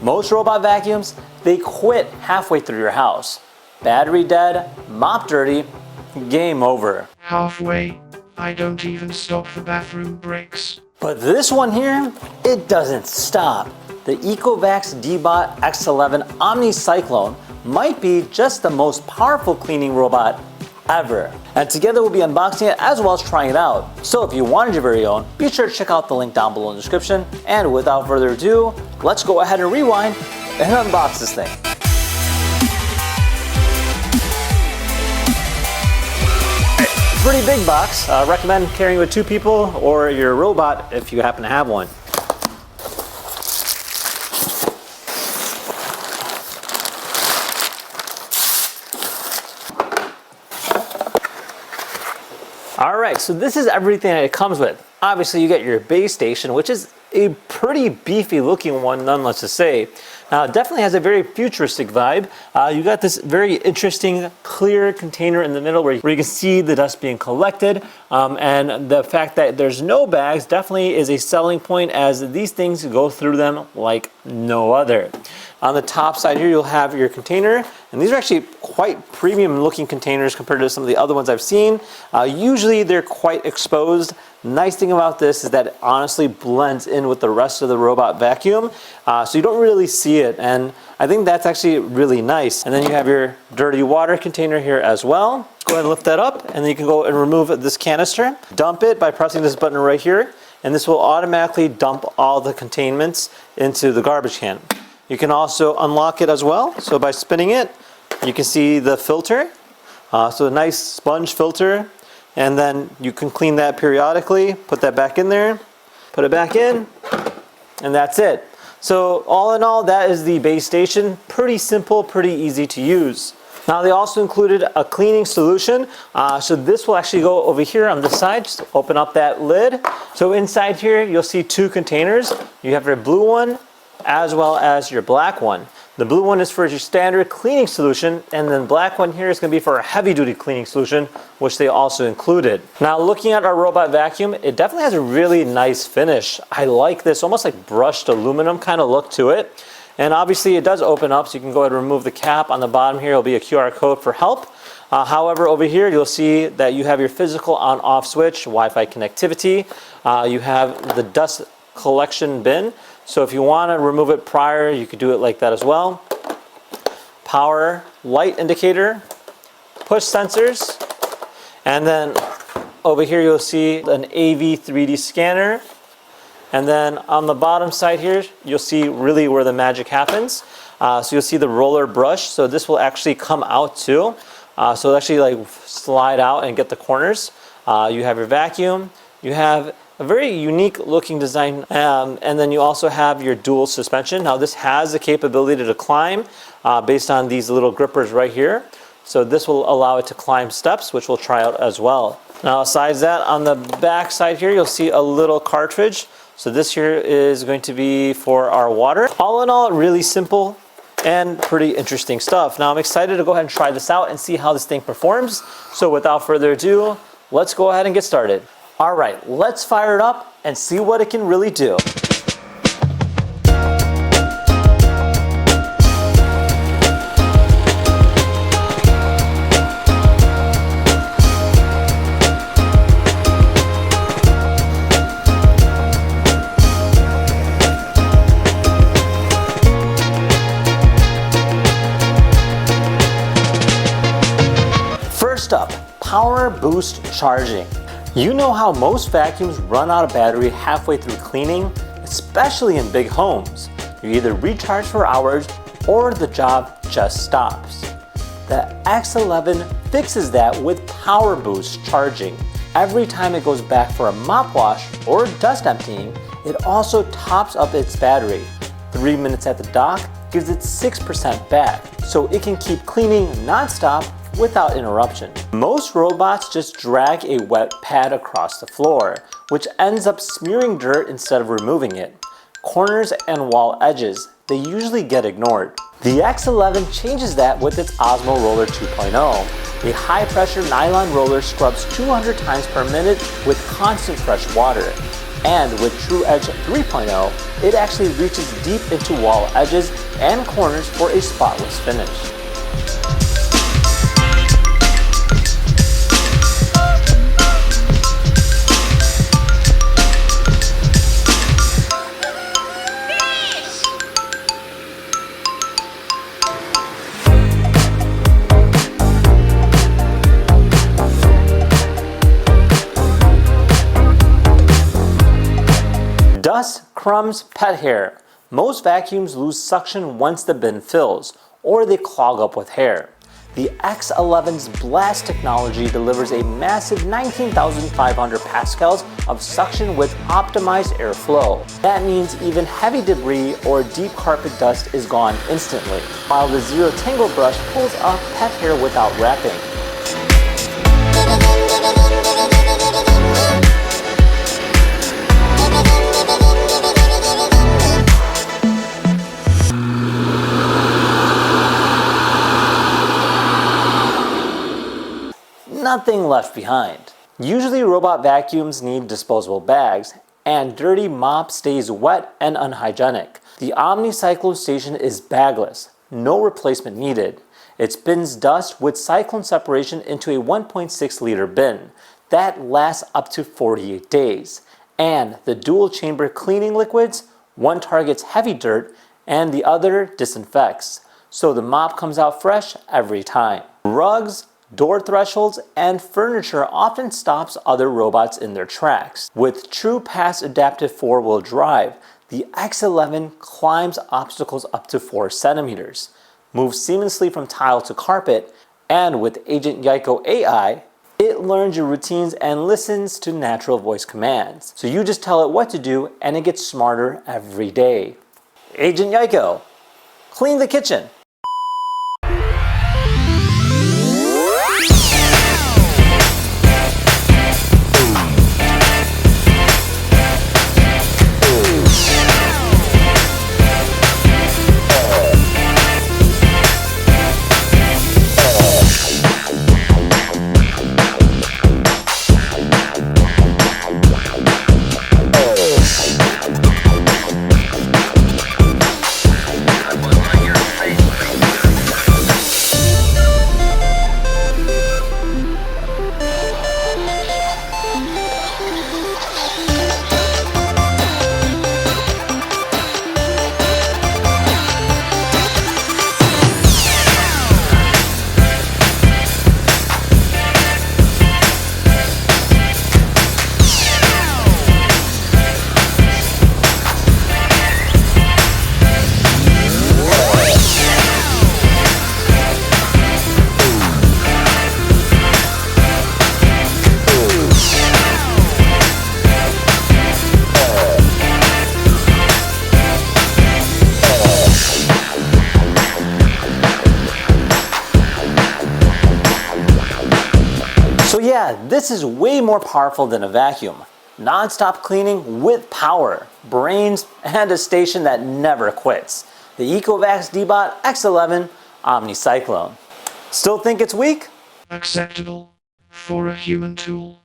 Most robot vacuums, they quit halfway through your house. Battery dead, mop dirty, game over. Halfway, I don't even stop the bathroom breaks. But this one here, it doesn't stop. The ECOVACS DEEBOT X11 OmniCyclone might be just the most powerful cleaning robot ever. And together we'll be unboxing it as well as trying it out. So if you wanted your very own, be sure to check out the link down below in the description. And without further ado, let's go ahead and rewind and unbox this thing. Pretty big box. Recommend carrying with 2 people or your robot if you happen to have one. All right, so this is everything that it comes with. Obviously, you get your base station, which is a pretty beefy looking one, nonetheless to say. Now, it definitely has a very futuristic vibe. You got this very interesting clear container in the middle where you can see the dust being collected. And the fact that there's no bags definitely is a selling point, as these things go through them like no other. On the top side here, you'll have your container, and these are actually quite premium looking containers compared to some of the other ones I've seen. Usually they're quite exposed. Nice thing about this is that it honestly blends in with the rest of the robot vacuum, so you don't really see it, and I think that's actually really nice. And then you have your dirty water container here as well. Go ahead and lift that up, and then you can go and remove this canister. Dump it by pressing this button right here, and this will automatically dump all the containments into the garbage can. You can also unlock it as well, so by spinning it, you can see the filter. So a nice sponge filter, and then you can clean that periodically, put that back in there, put it back in, and that's it. So all in all, that is the base station. Pretty simple, pretty easy to use. Now they also included a cleaning solution. So this will actually go over here on this side. Just open up that lid. So inside here, you'll see 2 containers. You have your blue one as well as your black one. The blue one is for your standard cleaning solution, and then the black one here is going to be for a heavy-duty cleaning solution, which they also included. Now looking at our robot vacuum, it definitely has a really nice finish. I like this, almost like brushed aluminum kind of look to it. And obviously it does open up, so you can go ahead and remove the cap. On the bottom here will be a QR code for help. However, over here you'll see that you have your physical on-off switch, Wi-Fi connectivity. You have the dust collection bin. So if you want to remove it prior, you could do it like that as well. Power light indicator, push sensors, and then over here you'll see an AV 3D scanner. And then on the bottom side here, you'll see really where the magic happens. So you'll see the roller brush. So this will actually come out too. So it'll actually like slide out and get the corners. You have your vacuum. You have a very unique looking design, and then you also have your dual suspension. Now this has the capability to climb based on these little grippers right here. So this will allow it to climb steps, which we'll try out as well. Now besides that, on the back side here, you'll see a little cartridge. So this here is going to be for our water. All in all, really simple and pretty interesting stuff. Now I'm excited to go ahead and try this out and see how this thing performs. So without further ado, let's go ahead and get started. All right, let's fire it up and see what it can really do. First up, power boost charging. You know how most vacuums run out of battery halfway through cleaning, especially in big homes. You either recharge for hours or the job just stops. The X11 fixes that with power boost charging. Every time it goes back for a mop wash or dust emptying, it also tops up its battery. 3 minutes at the dock gives it 6% back, so it can keep cleaning non-stop without interruption. Most robots just drag a wet pad across the floor, which ends up smearing dirt instead of removing it. Corners and wall edges, they usually get ignored. The X11 changes that with its Osmo Roller 2.0. A high-pressure nylon roller scrubs 200 times per minute with constant fresh water. And with TruEdge 3.0, it actually reaches deep into wall edges and corners for a spotless finish. Dust, crumbs, pet hair. Most vacuums lose suction once the bin fills, or they clog up with hair. The X11's blast technology delivers a massive 19,500 pascals of suction with optimized airflow. That means even heavy debris or deep carpet dust is gone instantly, while the ZeroTangle brush pulls off pet hair without wrapping. Nothing left behind. Usually robot vacuums need disposable bags, and dirty mop stays wet and unhygienic. The OmniCyclone station is bagless, no replacement needed. It spins dust with cyclone separation into a 1.6 liter bin. That lasts up to 48 days. And the dual chamber cleaning liquids, one targets heavy dirt and the other disinfects. So the mop comes out fresh every time. Rugs, door thresholds, and furniture often stops other robots in their tracks. With true pass adaptive 4-wheel drive, the X11 climbs obstacles up to 4 centimeters, moves seamlessly from tile to carpet, and with Agent Geico AI, it learns your routines and listens to natural voice commands. So you just tell it what to do and it gets smarter every day. Agent Geico, clean the kitchen. So yeah, this is way more powerful than a vacuum. Non-stop cleaning with power, brains, and a station that never quits. The ECOVACS DEEBOT X11 OmniCyclone. Still think it's weak? Acceptable for a human tool.